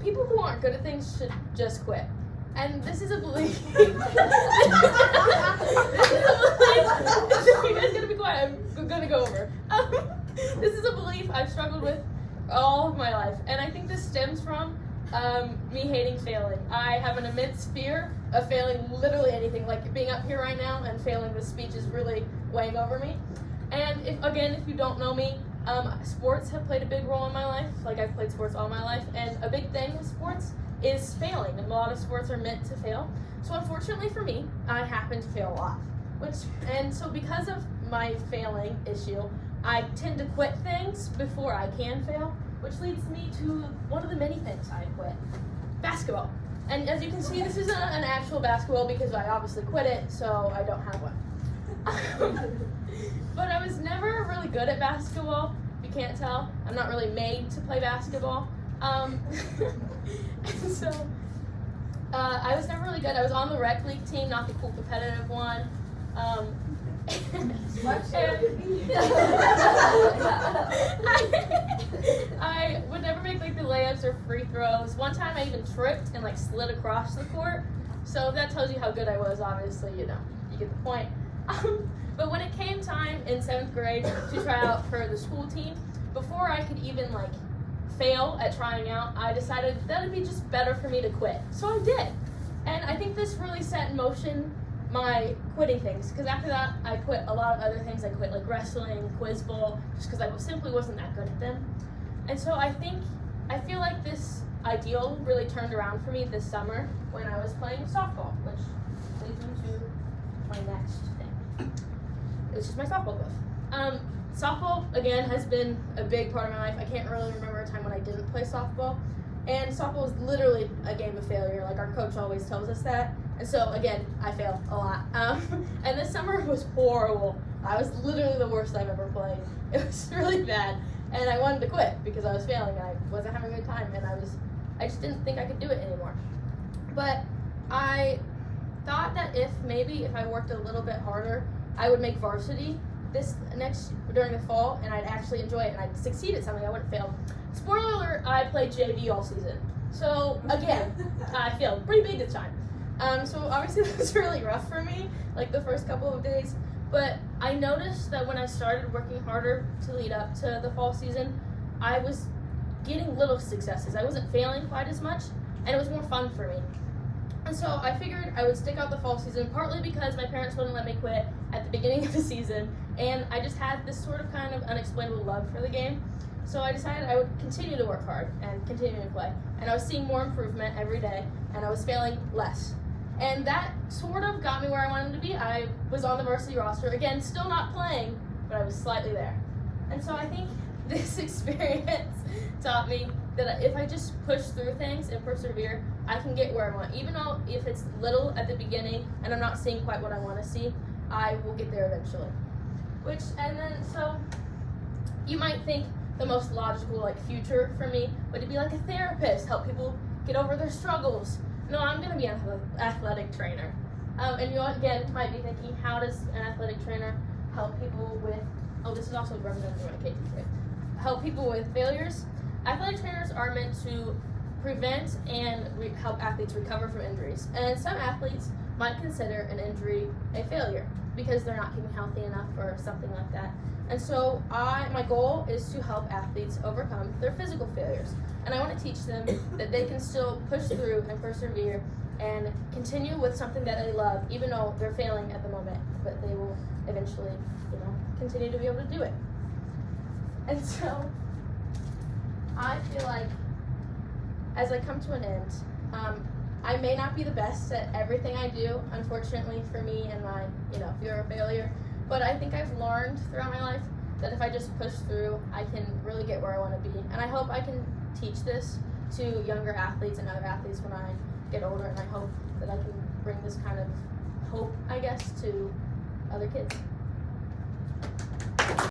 people who aren't good at things should just quit. And this is a belief. You guys gotta be quiet. I'm gonna go over. This is a belief I've struggled with all of my life, and I think this stems from me hating failing. I have an immense fear of failing literally anything. Like being up here right now and failing this speech is really weighing over me. And if you don't know me, sports have played a big role in my life. Like I've played sports all my life, and a big thing with sports is failing, and a lot of sports are meant to fail. So unfortunately for me, I happen to fail a lot. So because of my failing issue, I tend to quit things before I can fail, which leads me to one of the many things I quit: basketball. And as you can see, this isn't an actual basketball because I obviously quit it, so I don't have one. But I was never really good at basketball. If you can't tell, I'm not really made to play basketball. And so I was never really good. I was on the rec league team, not the cool competitive one. I would never make like the layups or free throws. One time I even tripped and like slid across the court. So if that tells you how good I was, obviously, you get the point. But when it came time in 7th grade to try out for the school team, before I could even like fail at trying out, I decided that it'd be just better for me to quit. So I did. And I think this really set in motion my quitting things, because after that I quit a lot of other things. I quit like wrestling, quiz bowl, just because I simply wasn't that good at them. And so I feel like this ideal really turned around for me this summer when I was playing softball, which leads me to my next thing. It's just my softball glove. Softball, again, has been a big part of my life. I can't really remember a time when I didn't play softball. And softball is literally a game of failure. Like our coach always tells us that. And so, again, I fail a lot. And this summer was horrible. I was literally the worst I've ever played. It was really bad. And I wanted to quit because I was failing and I wasn't having a good time. And I just didn't think I could do it anymore. But I thought that if I worked a little bit harder, I would make varsity during the fall, and I'd actually enjoy it, and I'd succeed at something. I wouldn't fail. Spoiler alert, I played JV all season. So again, I failed pretty big this time. So obviously this was really rough for me, like the first couple of days, but I noticed that when I started working harder to lead up to the fall season, I was getting little successes. I wasn't failing quite as much, and it was more fun for me. And so I figured I would stick out the fall season, partly because my parents wouldn't let me quit at the beginning of the season, and I just had this sort of kind of unexplainable love for the game. So I decided I would continue to work hard and continue to play. And I was seeing more improvement every day, and I was failing less. And that sort of got me where I wanted to be. I was on the varsity roster, again, still not playing, but I was slightly there. And so I think this experience taught me that if I just push through things and persevere, I can get where I want. Even though if it's little at the beginning and I'm not seeing quite what I want to see, I will get there eventually. So you might think the most logical future for me would be like a therapist, help people get over their struggles. No, I'm going to be an athletic trainer. And you again might be thinking, how does an athletic trainer help people with, this is also represented in my KT, help people with failures? Athletic trainers are meant to prevent and help athletes recover from injuries. And some athletes might consider an injury a failure because they're not keeping healthy enough or something like that. And so my goal is to help athletes overcome their physical failures. And I want to teach them that they can still push through and persevere and continue with something that they love, even though they're failing at the moment, but they will eventually, continue to be able to do it. And so I feel like as I come to an end, I may not be the best at everything I do, unfortunately for me and my, fear of failure, but I think I've learned throughout my life that if I just push through, I can really get where I want to be. And I hope I can teach this to younger athletes and other athletes when I get older, and I hope that I can bring this kind of hope, I guess, to other kids.